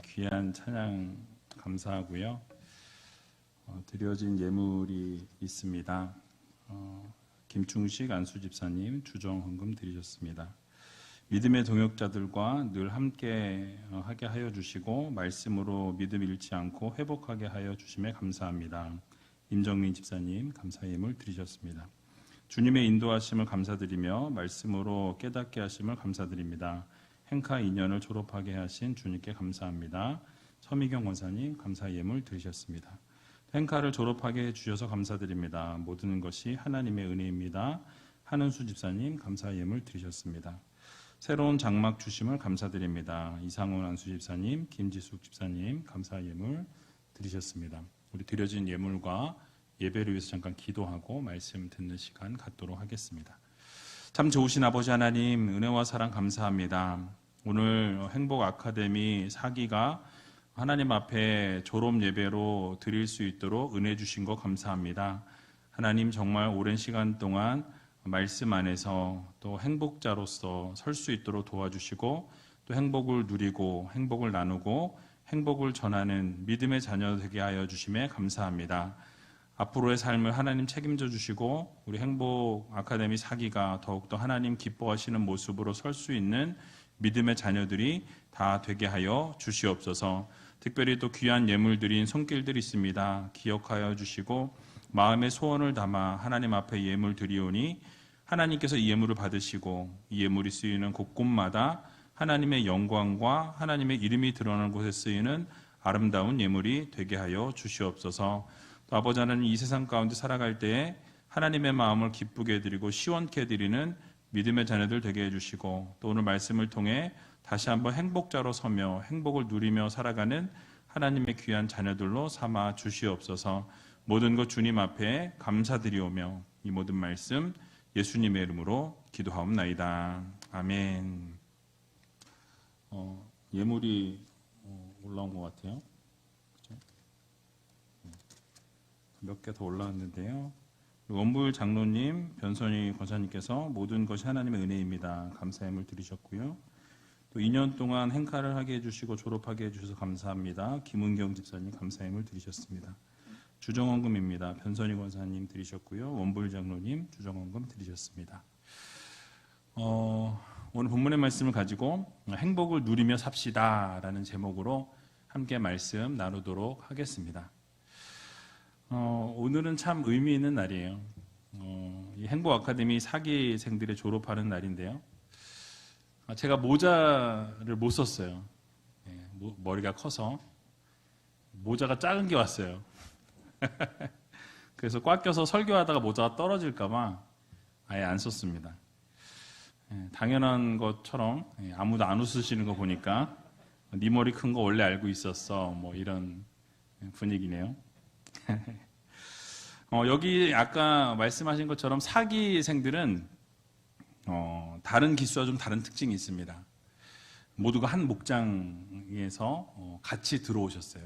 귀한 찬양 감사하고요. 드려진 예물이 있습니다. 김충식 안수집사님 주정헌금 드리셨습니다. 믿음의 동역자들과 늘 함께 하게 하여 주시고 말씀으로 믿음 잃지 않고 회복하게 하여 주심에 감사합니다. 임정민 집사님 감사 예물 드리셨습니다. 주님의 인도하심을 감사드리며 말씀으로 깨닫게 하심을 감사드립니다. 행카 2년을 졸업하게 하신 주님께 감사합니다. 서미경 권사님 감사 예물 드리셨습니다. 행카를 졸업하게 해주셔서 감사드립니다. 모든 것이 하나님의 은혜입니다. 한은수 집사님 감사 예물 드리셨습니다. 새로운 장막 주심을 감사드립니다. 이상훈 안수 집사님, 김지숙 집사님 감사 예물 드리셨습니다. 우리 드려진 예물과 예배를 위해서 잠깐 기도하고 말씀 듣는 시간 갖도록 하겠습니다. 참 좋으신 아버지 하나님, 은혜와 사랑 감사합니다. 오늘 행복 아카데미 4기가 하나님 앞에 졸업 예배로 드릴 수 있도록 은혜 주신 거 감사합니다. 하나님 정말 오랜 시간 동안 말씀 안에서 또 행복자로서 설 수 있도록 도와주시고 또 행복을 누리고 행복을 나누고 행복을 전하는 믿음의 자녀 되게 하여 주심에 감사합니다. 앞으로의 삶을 하나님 책임져 주시고 우리 행복 아카데미 4기가 더욱더 하나님 기뻐하시는 모습으로 설 수 있는 믿음의 자녀들이 다 되게 하여 주시옵소서. 특별히 또 귀한 예물 드린 손길들이 있습니다. 기억하여 주시고 마음의 소원을 담아 하나님 앞에 예물 드리오니 하나님께서 이 예물을 받으시고 이 예물이 쓰이는 곳곳마다 하나님의 영광과 하나님의 이름이 드러나는 곳에 쓰이는 아름다운 예물이 되게 하여 주시옵소서. 또 아버지 하나님 이 세상 가운데 살아갈 때에 하나님의 마음을 기쁘게 해드리고 시원케 해드리는 믿음의 자녀들 되게 해주시고 또 오늘 말씀을 통해 다시 한번 행복자로 서며 행복을 누리며 살아가는 하나님의 귀한 자녀들로 삼아 주시옵소서. 모든 것 주님 앞에 감사드리오며 이 모든 말씀 예수님의 이름으로 기도하옵나이다. 아멘. 예물이 올라온 것 같아요. 몇 개 더 올라왔는데요. 원불 장로님, 변선희 권사님께서 모든 것이 하나님의 은혜입니다. 감사 예물 드리셨고요. 또 2년 동안 행카를 하게 해주시고 졸업하게 해주셔서 감사합니다. 김은경 집사님 감사 예물 드리셨습니다. 주정헌금입니다. 변선희 권사님 드리셨고요. 원불 장로님 주정헌금 드리셨습니다. 오늘 본문의 말씀을 가지고 행복을 누리며 삽시다 라는 제목으로 함께 말씀 나누도록 하겠습니다. 오늘은 참 의미 있는 날이에요. 이 행복 아카데미 4기생들의 졸업하는 날인데요. 제가 모자를 못 썼어요. 머리가 커서 모자가 작은 게 왔어요. 그래서 꽉 껴서 설교하다가 모자가 떨어질까봐 아예 안 썼습니다. 당연한 것처럼 아무도 안 웃으시는 거 보니까 네 머리 큰 거 원래 알고 있었어 뭐 이런 분위기네요. 여기 아까 말씀하신 것처럼 4기생들은 다른 기수와 좀 다른 특징이 있습니다. 모두가 한 목장에서 같이 들어오셨어요.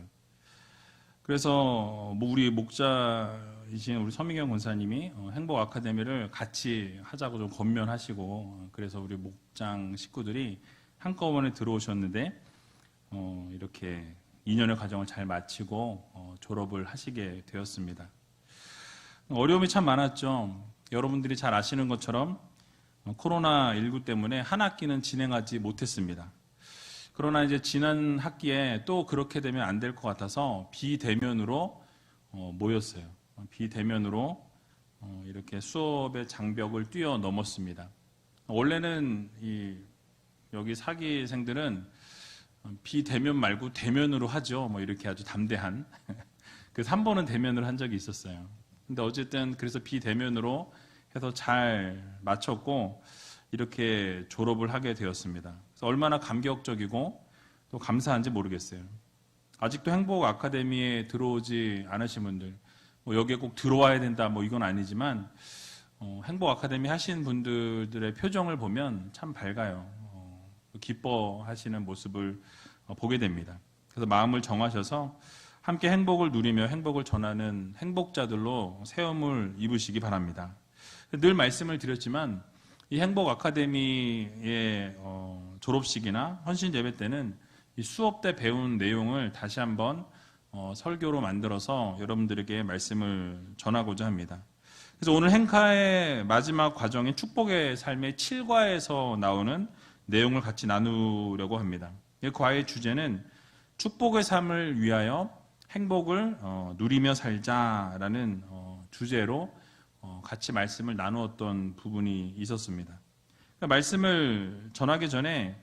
그래서 우리 목자이신 우리 서미경 권사님이 행복 아카데미를 같이 하자고 좀 권면하시고 그래서 우리 목장 식구들이 한꺼번에 들어오셨는데 이렇게 2년의 과정을 잘 마치고 졸업을 하시게 되었습니다. 어려움이 참 많았죠. 여러분들이 잘 아시는 것처럼 코로나19 때문에 한 학기는 진행하지 못했습니다. 그러나 이제 지난 학기에 또 그렇게 되면 안 될 것 같아서 비대면으로 모였어요. 비대면으로 이렇게 수업의 장벽을 뛰어넘었습니다. 원래는 여기 4기생들은 비대면 말고 대면으로 하죠. 뭐 이렇게 아주 담대한. 그래서 한 번은 대면을 한 적이 있었어요. 근데 어쨌든 그래서 비대면으로 해서 잘 마쳤고 이렇게 졸업을 하게 되었습니다. 그래서 얼마나 감격적이고 또 감사한지 모르겠어요. 아직도 행복 아카데미에 들어오지 않으신 분들, 뭐 여기에 꼭 들어와야 된다 뭐 이건 아니지만 행복 아카데미 하신 분들의 표정을 보면 참 밝아요. 기뻐하시는 모습을 보게 됩니다. 그래서 마음을 정하셔서 함께 행복을 누리며 행복을 전하는 행복자들로 세움을 입으시기 바랍니다. 늘 말씀을 드렸지만 이 행복 아카데미의 졸업식이나 헌신 예배 때는 이 수업 때 배운 내용을 다시 한번 설교로 만들어서 여러분들에게 말씀을 전하고자 합니다. 그래서 오늘 행카의 마지막 과정인 축복의 삶의 7과에서 나오는 내용을 같이 나누려고 합니다. 이 과의 주제는 축복의 삶을 위하여 행복을 누리며 살자라는 주제로 같이 말씀을 나누었던 부분이 있었습니다. 그러니까 말씀을 전하기 전에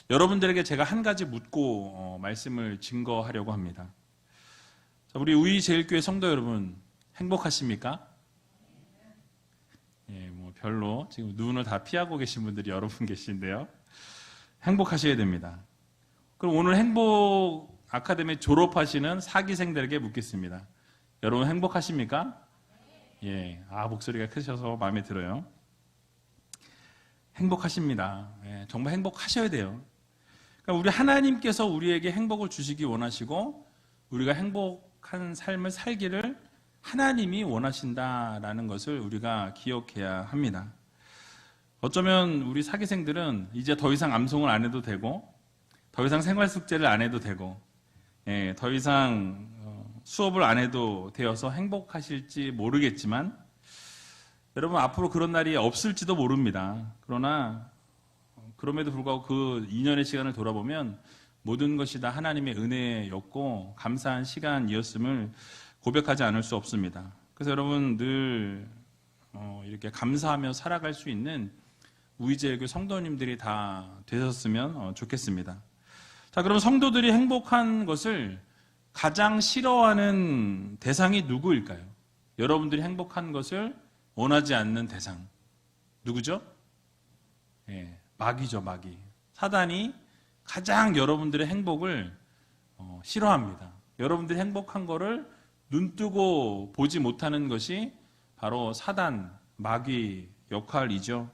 여러분들에게 제가 한 가지 묻고 말씀을 증거하려고 합니다. 자, 우리 우이제일교회 성도 여러분 행복하십니까? 예, 뭐 별로 지금 눈을 다 피하고 계신 분들이 여러 분 계신데요. 행복하셔야 됩니다. 그럼 오늘 행복 아카데미 졸업하시는 사기생들에게 묻겠습니다. 여러분 행복하십니까? 예, 목소리가 크셔서 마음에 들어요. 행복하십니다. 예, 정말 행복하셔야 돼요. 그러니까 우리 하나님께서 우리에게 행복을 주시기 원하시고 우리가 행복한 삶을 살기를 하나님이 원하신다라는 것을 우리가 기억해야 합니다. 어쩌면 우리 사기생들은 이제 더 이상 암송을 안 해도 되고 더 이상 생활숙제를 안 해도 되고 더 이상 수업을 안 해도 되어서 행복하실지 모르겠지만 여러분 앞으로 그런 날이 없을지도 모릅니다. 그러나 그럼에도 불구하고 그 2년의 시간을 돌아보면 모든 것이 다 하나님의 은혜였고 감사한 시간이었음을 고백하지 않을 수 없습니다. 그래서 여러분 늘 이렇게 감사하며 살아갈 수 있는 우이제일교회 성도님들이 다 되셨으면 좋겠습니다. 자, 그럼 성도들이 행복한 것을 가장 싫어하는 대상이 누구일까요? 여러분들이 행복한 것을 원하지 않는 대상 누구죠? 예, 마귀죠, 마귀. 사단이 가장 여러분들의 행복을 싫어합니다. 여러분들이 행복한 거를 눈뜨고 보지 못하는 것이 바로 사단, 마귀 역할이죠.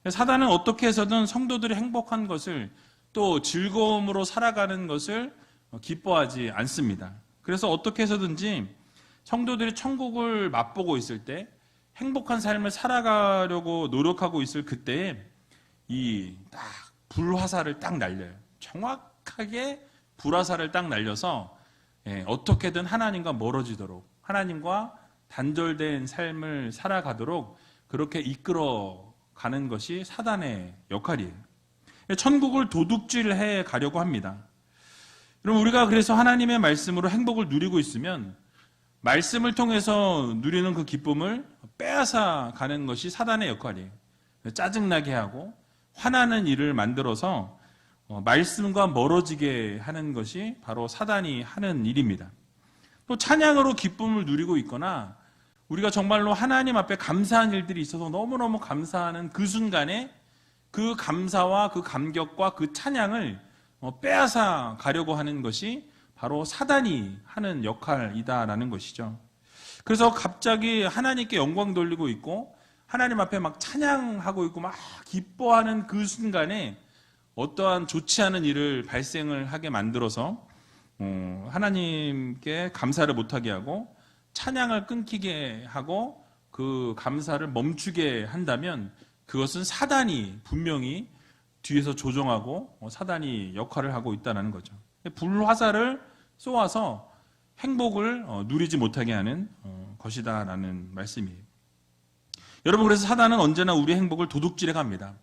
사단은 어떻게 해서든 성도들이 행복한 것을 또 즐거움으로 살아가는 것을 기뻐하지 않습니다. 그래서 어떻게 해서든지 성도들이 천국을 맛보고 있을 때 행복한 삶을 살아가려고 노력하고 있을 그때에 이 딱 불화살을 딱 날려요. 정확하게 불화살을 딱 날려서 어떻게든 하나님과 멀어지도록 하나님과 단절된 삶을 살아가도록 그렇게 이끌어가는 것이 사단의 역할이에요. 천국을 도둑질해 가려고 합니다. 그럼 우리가 그래서 하나님의 말씀으로 행복을 누리고 있으면 말씀을 통해서 누리는 그 기쁨을 빼앗아 가는 것이 사단의 역할이에요. 짜증나게 하고 화나는 일을 만들어서 말씀과 멀어지게 하는 것이 바로 사단이 하는 일입니다. 또 찬양으로 기쁨을 누리고 있거나 우리가 정말로 하나님 앞에 감사한 일들이 있어서 너무너무 감사하는 그 순간에 그 감사와 그 감격과 그 찬양을 빼앗아 가려고 하는 것이 바로 사단이 하는 역할이다라는 것이죠. 그래서 갑자기 하나님께 영광 돌리고 있고 하나님 앞에 막 찬양하고 있고 막 기뻐하는 그 순간에 어떠한 좋지 않은 일을 발생을 하게 만들어서 하나님께 감사를 못하게 하고 찬양을 끊기게 하고 그 감사를 멈추게 한다면 그것은 사단이 분명히 뒤에서 조종하고 사단이 역할을 하고 있다는 거죠. 불화살을 쏘아서 행복을 누리지 못하게 하는 것이다라는 말씀이에요. 여러분 그래서 사단은 언제나 우리 행복을 도둑질해 갑니다.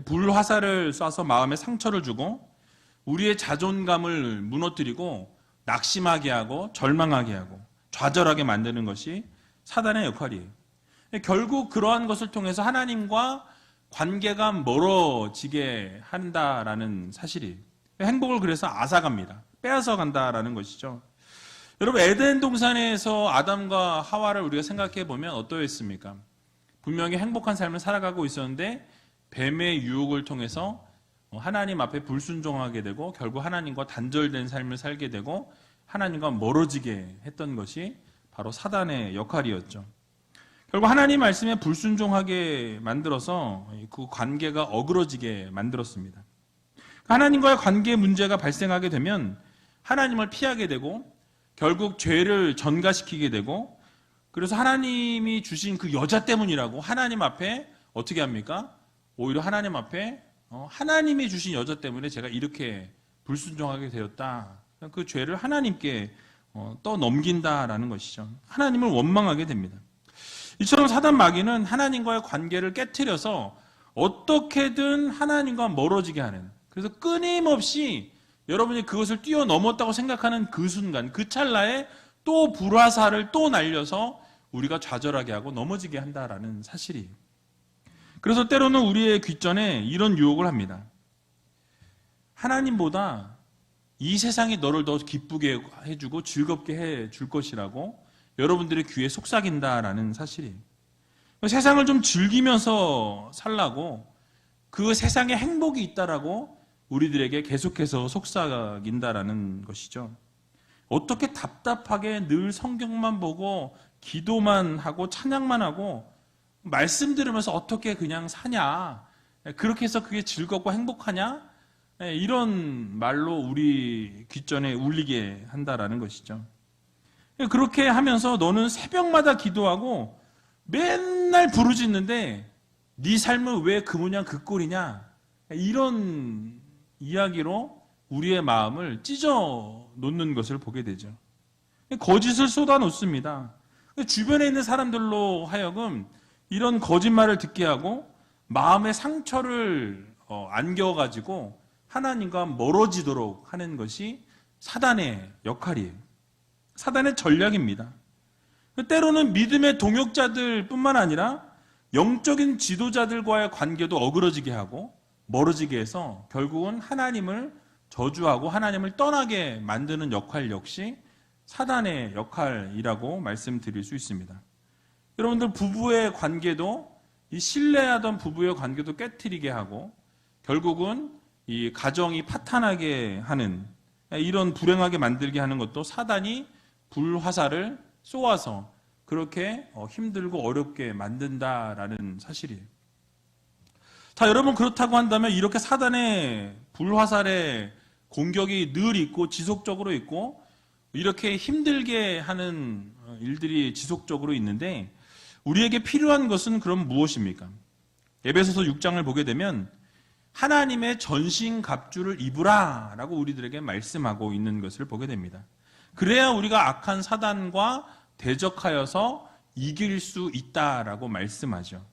불화살을 쏴서 마음에 상처를 주고 우리의 자존감을 무너뜨리고 낙심하게 하고 절망하게 하고 좌절하게 만드는 것이 사단의 역할이에요. 결국 그러한 것을 통해서 하나님과 관계가 멀어지게 한다라는 사실이에요. 행복을 그래서 앗아갑니다. 빼앗아 간다라는 것이죠. 여러분 에덴 동산에서 아담과 하와를 우리가 생각해 보면 어떠했습니까? 분명히 행복한 삶을 살아가고 있었는데 뱀의 유혹을 통해서 하나님 앞에 불순종하게 되고 결국 하나님과 단절된 삶을 살게 되고 하나님과 멀어지게 했던 것이 바로 사단의 역할이었죠. 결국 하나님 말씀에 불순종하게 만들어서 그 관계가 어그러지게 만들었습니다. 하나님과의 관계 문제가 발생하게 되면 하나님을 피하게 되고 결국 죄를 전가시키게 되고 그래서 하나님이 주신 그 여자 때문이라고 하나님 앞에 어떻게 합니까? 오히려 하나님 앞에 하나님이 주신 여자 때문에 제가 이렇게 불순종하게 되었다. 그 죄를 하나님께 떠넘긴다라는 것이죠. 하나님을 원망하게 됩니다. 이처럼 사단 마귀는 하나님과의 관계를 깨트려서 어떻게든 하나님과 멀어지게 하는, 그래서 끊임없이 여러분이 그것을 뛰어넘었다고 생각하는 그 순간, 그 찰나에 또 불화살을 또 날려서 우리가 좌절하게 하고 넘어지게 한다라는 사실이에요. 그래서 때로는 우리의 귓전에 이런 유혹을 합니다. 하나님보다 이 세상이 너를 더 기쁘게 해주고 즐겁게 해줄 것이라고 여러분들의 귀에 속삭인다라는 사실이에요. 세상을 좀 즐기면서 살라고, 그 세상에 행복이 있다라고 우리들에게 계속해서 속삭인다라는 것이죠. 어떻게 답답하게 늘 성경만 보고 기도만 하고 찬양만 하고 말씀 들으면서 어떻게 그냥 사냐, 그렇게 해서 그게 즐겁고 행복하냐, 이런 말로 우리 귓전에 울리게 한다라는 것이죠. 그렇게 하면서 너는 새벽마다 기도하고 맨날 부르짖는데 네 삶은 왜 그 모양 그 꼴이냐, 이런 이야기로 우리의 마음을 찢어 놓는 것을 보게 되죠. 거짓을 쏟아 놓습니다. 주변에 있는 사람들로 하여금 이런 거짓말을 듣게 하고 마음의 상처를 안겨가지고 하나님과 멀어지도록 하는 것이 사단의 역할이에요. 사단의 전략입니다. 때로는 믿음의 동역자들 뿐만 아니라 영적인 지도자들과의 관계도 어그러지게 하고 멀어지게 해서 결국은 하나님을 저주하고 하나님을 떠나게 만드는 역할 역시 사단의 역할이라고 말씀드릴 수 있습니다. 여러분들 부부의 관계도, 이 신뢰하던 부부의 관계도 깨트리게 하고 결국은 이 가정이 파탄하게 하는, 이런 불행하게 만들게 하는 것도 사단이 불화살을 쏘아서 그렇게 힘들고 어렵게 만든다라는 사실이에요. 자, 여러분, 그렇다고 한다면 이렇게 사단의 불화살의 공격이 늘 있고 지속적으로 있고 이렇게 힘들게 하는 일들이 지속적으로 있는데 우리에게 필요한 것은 그럼 무엇입니까? 에베소서 6장을 보게 되면 하나님의 전신갑주를 입으라 라고 우리들에게 말씀하고 있는 것을 보게 됩니다. 그래야 우리가 악한 사단과 대적하여서 이길 수 있다라고 말씀하죠.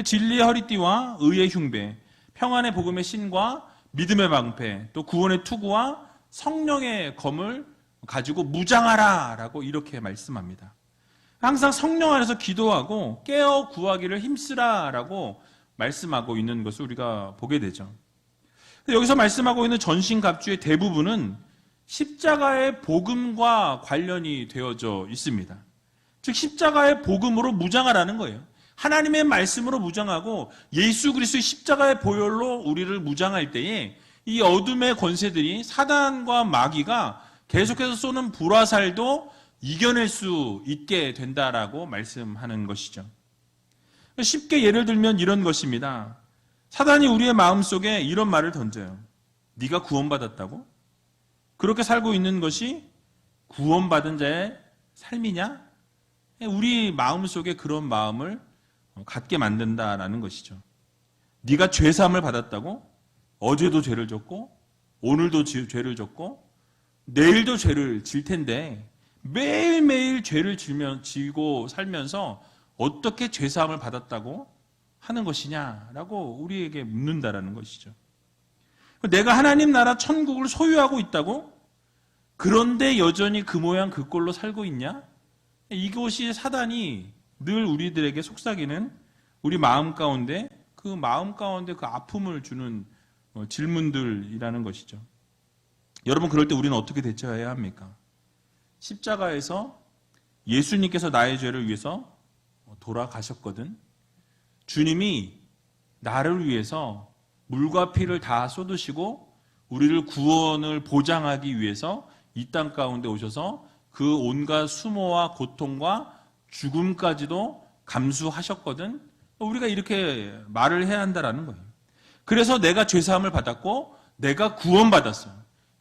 진리의 허리띠와 의의 흉배, 평안의 복음의 신과 믿음의 방패, 또 구원의 투구와 성령의 검을 가지고 무장하라 라고 이렇게 말씀합니다. 항상 성령 안에서 기도하고 깨어 구하기를 힘쓰라 라고 말씀하고 있는 것을 우리가 보게 되죠. 여기서 말씀하고 있는 전신갑주의 대부분은 십자가의 복음과 관련이 되어져 있습니다. 즉 십자가의 복음으로 무장하라는 거예요. 하나님의 말씀으로 무장하고 예수 그리스도의 십자가의 보혈로 우리를 무장할 때에 이 어둠의 권세들이, 사단과 마귀가 계속해서 쏘는 불화살도 이겨낼 수 있게 된다라고 말씀하는 것이죠. 쉽게 예를 들면 이런 것입니다. 사단이 우리의 마음속에 이런 말을 던져요. 네가 구원받았다고? 그렇게 살고 있는 것이 구원받은 자의 삶이냐? 우리 마음속에 그런 마음을 갖게 만든다라는 것이죠. 네가 죄사함을 받았다고? 어제도 죄를 졌고 오늘도 죄를 졌고 내일도 죄를 질 텐데 매일매일 죄를 지고 살면서 어떻게 죄사함을 받았다고 하는 것이냐라고 우리에게 묻는다라는 것이죠. 내가 하나님 나라 천국을 소유하고 있다고? 그런데 여전히 그 모양 그 꼴로 살고 있냐? 이것이 사단이 늘 우리들에게 속삭이는 우리 마음 가운데 그 아픔을 주는 질문들이라는 것이죠. 여러분, 그럴 때 우리는 어떻게 대처해야 합니까? 십자가에서 예수님께서 나의 죄를 위해서 돌아가셨거든. 주님이 나를 위해서 물과 피를 다 쏟으시고 우리를 구원을 보장하기 위해서 이 땅 가운데 오셔서 그 온갖 수모와 고통과 죽음까지도 감수하셨거든. 우리가 이렇게 말을 해야 한다라는 거예요. 그래서 내가 죄사함을 받았고 내가 구원받았어.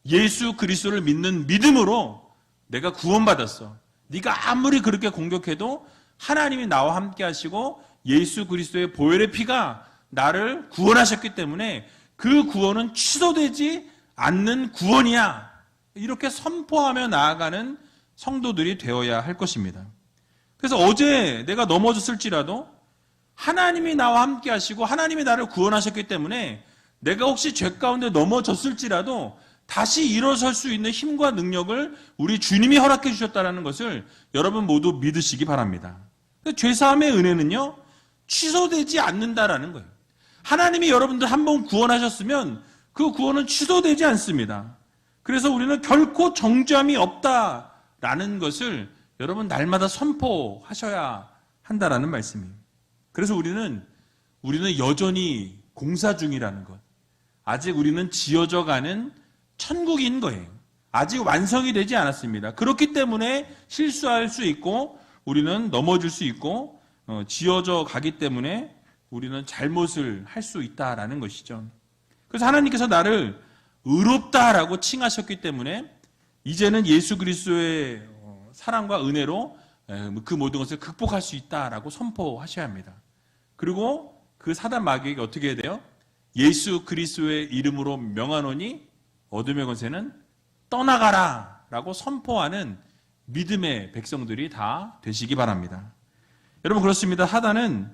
예수 그리스도를 믿는 믿음으로 내가 구원받았어. 네가 아무리 그렇게 공격해도 하나님이 나와 함께 하시고 예수 그리스도의 보혈의 피가 나를 구원하셨기 때문에 그 구원은 취소되지 않는 구원이야. 이렇게 선포하며 나아가는 성도들이 되어야 할 것입니다. 그래서 어제 내가 넘어졌을지라도 하나님이 나와 함께 하시고 하나님이 나를 구원하셨기 때문에 내가 혹시 죄 가운데 넘어졌을지라도 다시 일어설 수 있는 힘과 능력을 우리 주님이 허락해 주셨다는 것을 여러분 모두 믿으시기 바랍니다. 죄사함의 은혜는요, 취소되지 않는다라는 거예요. 하나님이 여러분들 한번 구원하셨으면 그 구원은 취소되지 않습니다. 그래서 우리는 결코 정죄함이 없다라는 것을 여러분 날마다 선포하셔야 한다라는 말씀이에요. 그래서 우리는 여전히 공사 중이라는 것. 아직 우리는 지어져 가는 천국인 거예요. 아직 완성이 되지 않았습니다. 그렇기 때문에 실수할 수 있고 우리는 넘어질 수 있고 지어져 가기 때문에 우리는 잘못을 할 수 있다라는 것이죠. 그래서 하나님께서 나를 의롭다라고 칭하셨기 때문에 이제는 예수 그리스도의 사랑과 은혜로 그 모든 것을 극복할 수 있다라고 선포하셔야 합니다. 그리고 그 사단 마귀에게 어떻게 해야 돼요? 예수 그리스도의 이름으로 명하노니 어둠의 권세는 떠나가라 라고 선포하는 믿음의 백성들이 다 되시기 바랍니다. 여러분 그렇습니다. 사단은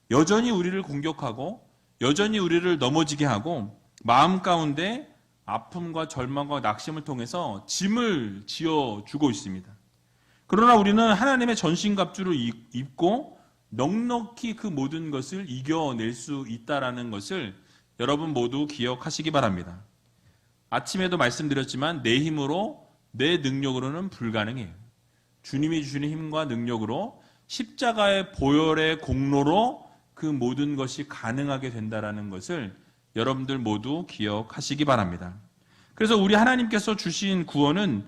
여전히 우리를 공격하고 여전히 우리를 넘어지게 하고 마음 가운데 아픔과 절망과 낙심을 통해서 짐을 지어주고 있습니다. 그러나 우리는 하나님의 전신갑주를 입고 넉넉히 그 모든 것을 이겨낼 수 있다는 것을 여러분 모두 기억하시기 바랍니다. 아침에도 말씀드렸지만 내 힘으로 내 능력으로는 불가능해요. 주님이 주시는 힘과 능력으로 십자가의 보혈의 공로로 그 모든 것이 가능하게 된다는 것을 여러분들 모두 기억하시기 바랍니다. 그래서 우리 하나님께서 주신 구원은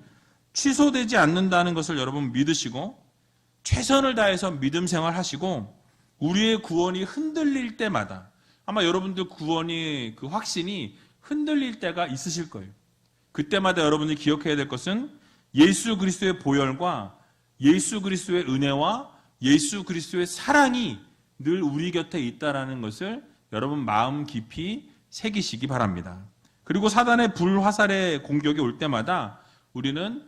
취소되지 않는다는 것을 여러분 믿으시고 최선을 다해서 믿음 생활하시고 우리의 구원이 흔들릴 때마다 아마 여러분들 구원이 그 확신이 흔들릴 때가 있으실 거예요. 그때마다 여러분들이 기억해야 될 것은 예수 그리스도의 보혈과 예수 그리스도의 은혜와 예수 그리스도의 사랑이 늘 우리 곁에 있다는 것을 여러분 마음 깊이 새기시기 바랍니다. 그리고 사단의 불화살의 공격이 올 때마다 우리는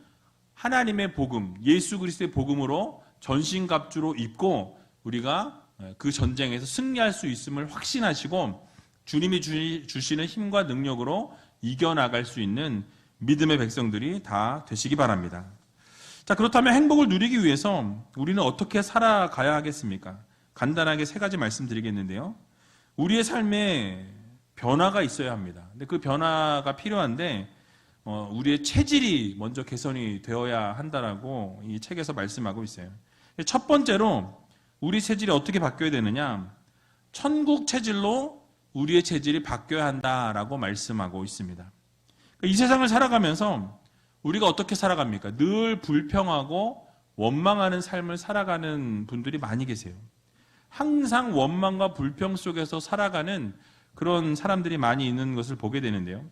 하나님의 복음, 예수 그리스도의 복음으로 전신갑주로 입고 우리가 그 전쟁에서 승리할 수 있음을 확신하시고 주님이 주시는 힘과 능력으로 이겨나갈 수 있는 믿음의 백성들이 다 되시기 바랍니다. 자, 그렇다면 행복을 누리기 위해서 우리는 어떻게 살아가야 하겠습니까? 간단하게 세 가지 말씀드리겠는데요. 우리의 삶에 변화가 있어야 합니다. 근데 그 변화가 필요한데 우리의 체질이 먼저 개선이 되어야 한다라고 이 책에서 말씀하고 있어요. 첫 번째로 우리 체질이 어떻게 바뀌어야 되느냐? 천국 체질로 우리의 체질이 바뀌어야 한다라고 말씀하고 있습니다. 이 세상을 살아가면서 우리가 어떻게 살아갑니까? 늘 불평하고 원망하는 삶을 살아가는 분들이 많이 계세요. 항상 원망과 불평 속에서 살아가는 그런 사람들이 많이 있는 것을 보게 되는데요.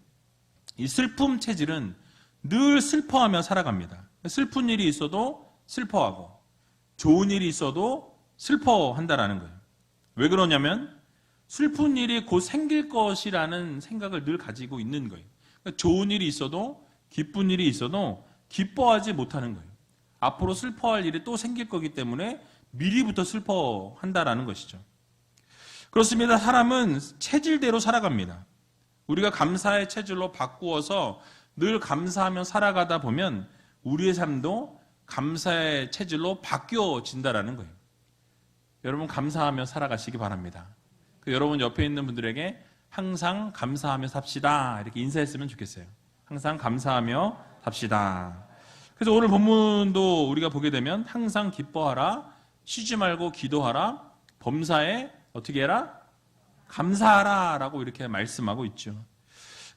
이 슬픔 체질은 늘 슬퍼하며 살아갑니다. 슬픈 일이 있어도 슬퍼하고 좋은 일이 있어도 슬퍼한다라는 거예요. 왜 그러냐면 슬픈 일이 곧 생길 것이라는 생각을 늘 가지고 있는 거예요. 그러니까 좋은 일이 있어도 기쁜 일이 있어도 기뻐하지 못하는 거예요. 앞으로 슬퍼할 일이 또 생길 거기 때문에 미리부터 슬퍼한다라는 것이죠. 그렇습니다. 사람은 체질대로 살아갑니다. 우리가 감사의 체질로 바꾸어서 늘 감사하며 살아가다 보면 우리의 삶도 감사의 체질로 바뀌어진다라는 거예요. 여러분 감사하며 살아가시기 바랍니다. 여러분 옆에 있는 분들에게 항상 감사하며 삽시다 이렇게 인사했으면 좋겠어요. 항상 감사하며 삽시다. 그래서 오늘 본문도 우리가 보게 되면 항상 기뻐하라, 쉬지 말고 기도하라, 범사에 어떻게 해라? 감사하라 라고 이렇게 말씀하고 있죠.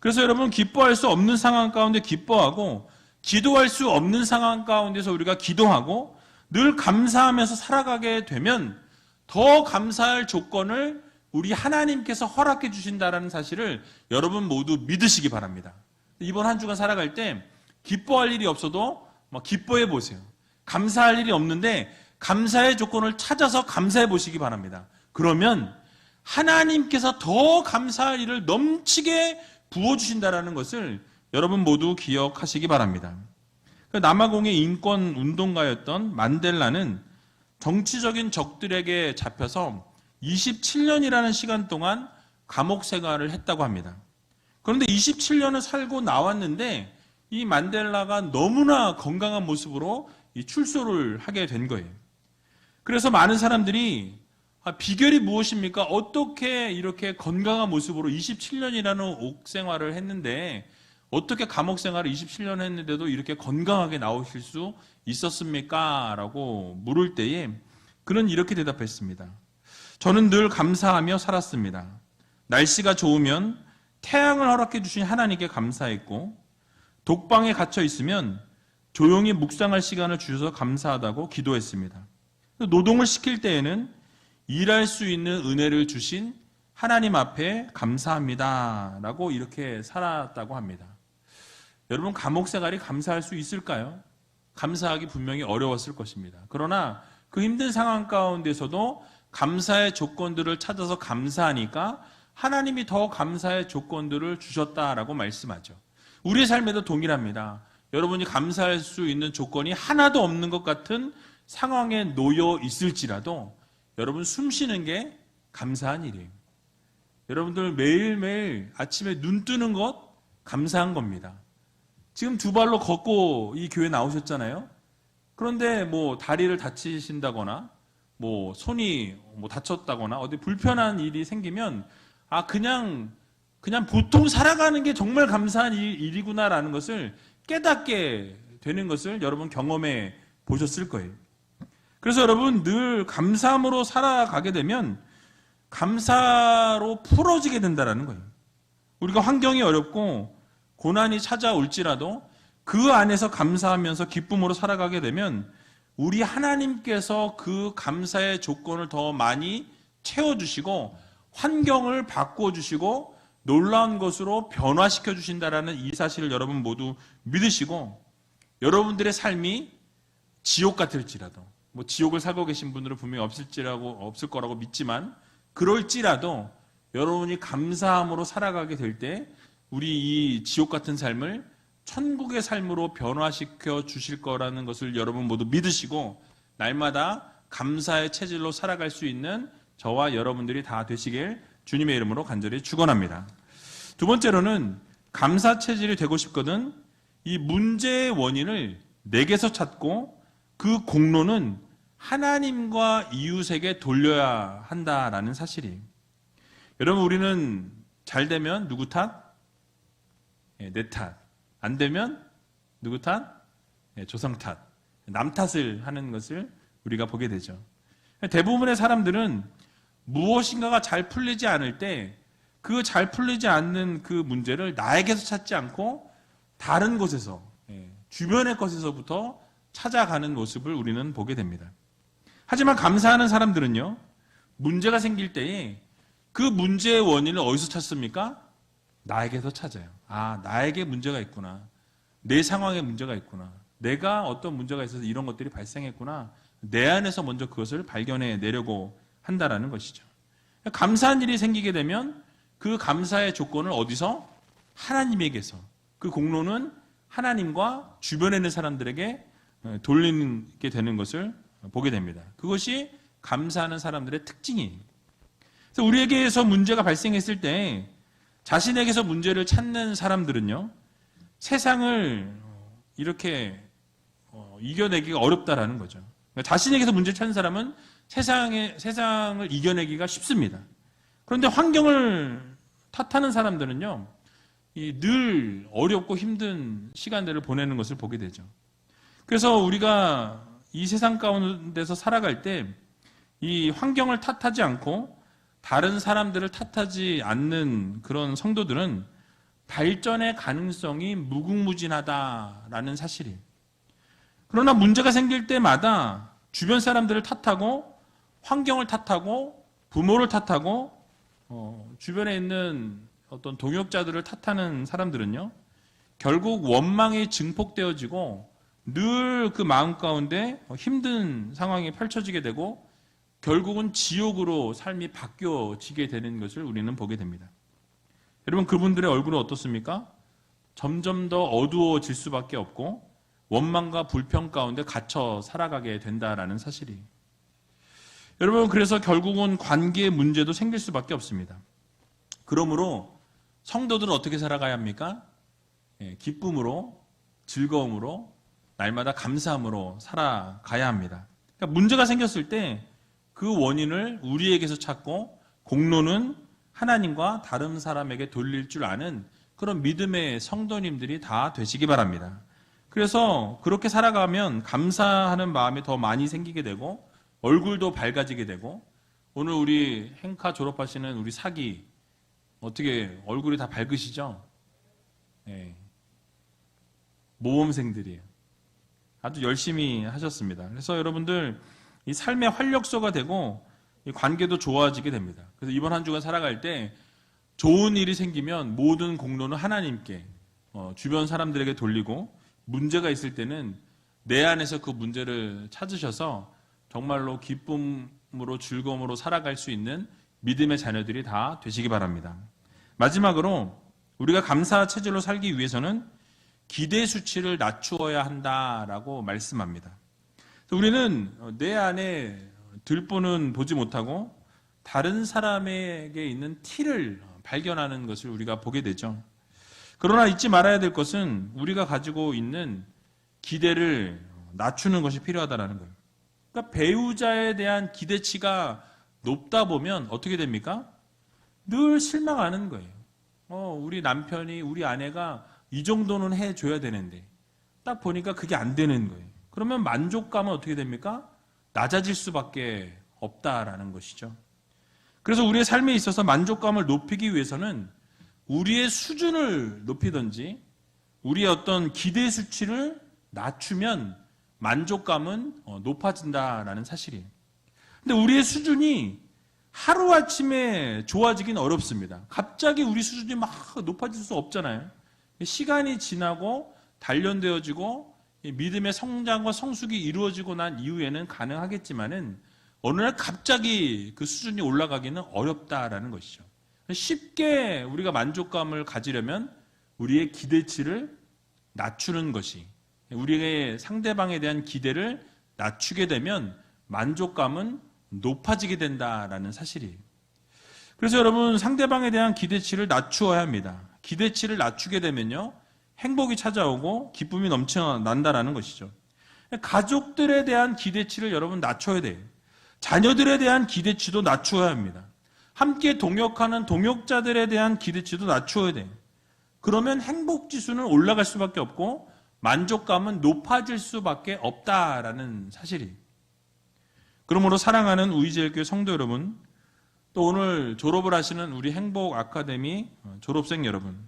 그래서 여러분 기뻐할 수 없는 상황 가운데 기뻐하고 기도할 수 없는 상황 가운데서 우리가 기도하고 늘 감사하면서 살아가게 되면 더 감사할 조건을 우리 하나님께서 허락해 주신다는 사실을 여러분 모두 믿으시기 바랍니다. 이번 한 주간 살아갈 때 기뻐할 일이 없어도 기뻐해 보세요. 감사할 일이 없는데 감사의 조건을 찾아서 감사해 보시기 바랍니다. 그러면 하나님께서 더 감사할 일을 넘치게 부어주신다는 것을 여러분 모두 기억하시기 바랍니다. 남아공의 인권 운동가였던 만델라는 정치적인 적들에게 잡혀서 27년이라는 시간 동안 감옥 생활을 했다고 합니다. 그런데 27년을 살고 나왔는데 이 만델라가 너무나 건강한 모습으로 출소를 하게 된 거예요. 그래서 많은 사람들이 비결이 무엇입니까? 어떻게 이렇게 건강한 모습으로 27년이라는 옥 생활을 했는데 어떻게 감옥 생활을 27년 했는데도 이렇게 건강하게 나오실 수 있었습니까? 라고 물을 때에 그는 이렇게 대답했습니다. 저는 늘 감사하며 살았습니다. 날씨가 좋으면 태양을 허락해 주신 하나님께 감사했고 독방에 갇혀 있으면 조용히 묵상할 시간을 주셔서 감사하다고 기도했습니다. 노동을 시킬 때에는 일할 수 있는 은혜를 주신 하나님 앞에 감사합니다. 라고 이렇게 살았다고 합니다. 여러분, 감옥 생활이 감사할 수 있을까요? 감사하기 분명히 어려웠을 것입니다. 그러나 그 힘든 상황 가운데서도 감사의 조건들을 찾아서 감사하니까 하나님이 더 감사의 조건들을 주셨다라고 말씀하죠. 우리의 삶에도 동일합니다. 여러분이 감사할 수 있는 조건이 하나도 없는 것 같은 상황에 놓여 있을지라도 여러분 숨 쉬는 게 감사한 일이에요. 여러분들 매일매일 아침에 눈 뜨는 것 감사한 겁니다. 지금 두 발로 걷고 이 교회 나오셨잖아요. 그런데 뭐 다리를 다치신다거나 뭐 손이 뭐 다쳤다거나 어디 불편한 일이 생기면 그냥 보통 살아가는 게 정말 감사한 일이구나라는 것을 깨닫게 되는 것을 여러분 경험해 보셨을 거예요. 그래서 여러분 늘 감사함으로 살아가게 되면 감사로 풀어지게 된다는 거예요. 우리가 환경이 어렵고 고난이 찾아올지라도 그 안에서 감사하면서 기쁨으로 살아가게 되면 우리 하나님께서 그 감사의 조건을 더 많이 채워주시고 환경을 바꿔주시고 놀라운 것으로 변화시켜 주신다라는 이 사실을 여러분 모두 믿으시고 여러분들의 삶이 지옥 같을지라도 뭐 지옥을 살고 계신 분들은 분명히 없을 거라고 믿지만 그럴지라도 여러분이 감사함으로 살아가게 될 때 우리 이 지옥 같은 삶을 천국의 삶으로 변화시켜 주실 거라는 것을 여러분 모두 믿으시고 날마다 감사의 체질로 살아갈 수 있는 저와 여러분들이 다 되시길 주님의 이름으로 간절히 축원합니다. 두 번째로는 감사 체질이 되고 싶거든 이 문제의 원인을 내게서 찾고 그 공로는 하나님과 이웃에게 돌려야 한다라는 사실이에요. 여러분 우리는 잘 되면 누구 탓? 내 탓. 안 되면 누구 탓? 조상 탓. 남 탓을 하는 것을 우리가 보게 되죠. 대부분의 사람들은 무엇인가가 잘 풀리지 않을 때 그 잘 풀리지 않는 그 문제를 나에게서 찾지 않고 다른 곳에서 주변의 것에서부터 찾아가는 모습을 우리는 보게 됩니다. 하지만 감사하는 사람들은요. 문제가 생길 때에 그 문제의 원인을 어디서 찾습니까? 나에게서 찾아요. 나에게 문제가 있구나. 내 상황에 문제가 있구나. 내가 어떤 문제가 있어서 이런 것들이 발생했구나. 내 안에서 먼저 그것을 발견해 내려고 한다라는 것이죠. 감사한 일이 생기게 되면 그 감사의 조건을 어디서? 하나님에게서. 그 공로는 하나님과 주변에 있는 사람들에게 돌리게 되는 것을 보게 됩니다. 그것이 감사하는 사람들의 특징이에요. 그래서 우리에게서 문제가 발생했을 때 자신에게서 문제를 찾는 사람들은요, 세상을 이렇게 이겨내기가 어렵다라는 거죠. 그러니까 자신에게서 문제를 찾는 사람은 세상을 이겨내기가 쉽습니다. 그런데 환경을 탓하는 사람들은요, 늘 어렵고 힘든 시간들을 보내는 것을 보게 되죠. 그래서 우리가 이 세상 가운데서 살아갈 때 이 환경을 탓하지 않고 다른 사람들을 탓하지 않는 그런 성도들은 발전의 가능성이 무궁무진하다라는 사실이에요. 그러나 문제가 생길 때마다 주변 사람들을 탓하고 환경을 탓하고 부모를 탓하고 주변에 있는 어떤 동역자들을 탓하는 사람들은요, 결국 원망이 증폭되어지고 늘 그 마음 가운데 힘든 상황이 펼쳐지게 되고 결국은 지옥으로 삶이 바뀌어지게 되는 것을 우리는 보게 됩니다. 여러분 그분들의 얼굴은 어떻습니까? 점점 더 어두워질 수밖에 없고 원망과 불평 가운데 갇혀 살아가게 된다라는 사실이. 여러분, 그래서 결국은 관계의 문제도 생길 수밖에 없습니다. 그러므로 성도들은 어떻게 살아가야 합니까? 기쁨으로, 즐거움으로, 날마다 감사함으로 살아가야 합니다. 그러니까 문제가 생겼을 때 그 원인을 우리에게서 찾고 공로는 하나님과 다른 사람에게 돌릴 줄 아는 그런 믿음의 성도님들이 다 되시기 바랍니다. 그래서 그렇게 살아가면 감사하는 마음이 더 많이 생기게 되고 얼굴도 밝아지게 되고, 오늘 우리 행카 졸업하시는 우리 사기 어떻게 얼굴이 다 밝으시죠? 네. 모범생들이에요. 아주 열심히 하셨습니다. 그래서 여러분들 이 삶의 활력소가 되고 이 관계도 좋아지게 됩니다. 그래서 이번 한 주간 살아갈 때 좋은 일이 생기면 모든 공로는 하나님께, 주변 사람들에게 돌리고, 문제가 있을 때는 내 안에서 그 문제를 찾으셔서 정말로 기쁨으로 즐거움으로 살아갈 수 있는 믿음의 자녀들이 다 되시기 바랍니다. 마지막으로 우리가 감사 체질로 살기 위해서는 기대 수치를 낮추어야 한다라고 말씀합니다. 우리는 내 안에 들보는 보지 못하고 다른 사람에게 있는 티를 발견하는 것을 우리가 보게 되죠. 그러나 잊지 말아야 될 것은 우리가 가지고 있는 기대를 낮추는 것이 필요하다는 거예요. 그러니까 배우자에 대한 기대치가 높다 보면 어떻게 됩니까? 늘 실망하는 거예요. 우리 남편이, 우리 아내가 이 정도는 해줘야 되는데 딱 보니까 그게 안 되는 거예요. 그러면 만족감은 어떻게 됩니까? 낮아질 수밖에 없다라는 것이죠. 그래서 우리의 삶에 있어서 만족감을 높이기 위해서는 우리의 수준을 높이든지 우리의 어떤 기대 수치를 낮추면 만족감은 높아진다라는 사실이에요. 근데 우리의 수준이 하루아침에 좋아지긴 어렵습니다. 갑자기 우리 수준이 막 높아질 수 없잖아요. 시간이 지나고 단련되어지고 믿음의 성장과 성숙이 이루어지고 난 이후에는 가능하겠지만은 어느 날 갑자기 그 수준이 올라가기는 어렵다라는 것이죠. 쉽게 우리가 만족감을 가지려면 우리의 기대치를 낮추는 것이, 우리의 상대방에 대한 기대를 낮추게 되면 만족감은 높아지게 된다라는 사실이에요. 그래서 여러분, 상대방에 대한 기대치를 낮추어야 합니다. 기대치를 낮추게 되면요, 행복이 찾아오고 기쁨이 넘쳐난다라는 것이죠. 가족들에 대한 기대치를 여러분 낮춰야 돼요. 자녀들에 대한 기대치도 낮추어야 합니다. 함께 동역하는 동역자들에 대한 기대치도 낮추어야 돼요. 그러면 행복지수는 올라갈 수밖에 없고 만족감은 높아질 수밖에 없다라는 사실이에요. 그러므로 사랑하는 우이제일교회 성도 여러분, 또 오늘 졸업을 하시는 우리 행복 아카데미 졸업생 여러분,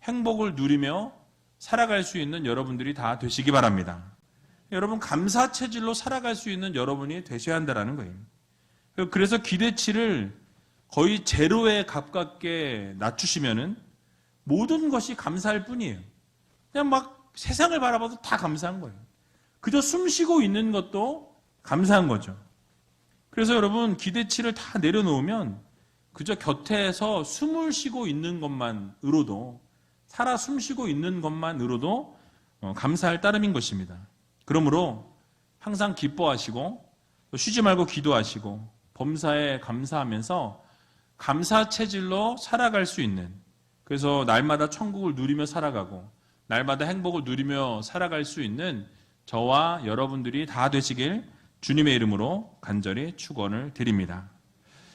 행복을 누리며 살아갈 수 있는 여러분들이 다 되시기 바랍니다. 여러분, 감사 체질로 살아갈 수 있는 여러분이 되셔야 한다는 거예요. 그래서 기대치를 거의 제로에 가깝게 낮추시면은 모든 것이 감사할 뿐이에요. 그냥 막 세상을 바라봐도 다 감사한 거예요. 그저 숨 쉬고 있는 것도 감사한 거죠. 그래서 여러분, 기대치를 다 내려놓으면 그저 곁에서 숨을 쉬고 있는 것만으로도, 살아 숨쉬고 있는 것만으로도 감사할 따름인 것입니다. 그러므로 항상 기뻐하시고 쉬지 말고 기도하시고 범사에 감사하면서 감사 체질로 살아갈 수 있는, 그래서 날마다 천국을 누리며 살아가고 날마다 행복을 누리며 살아갈 수 있는 저와 여러분들이 다 되시길 주님의 이름으로 간절히 축원을 드립니다.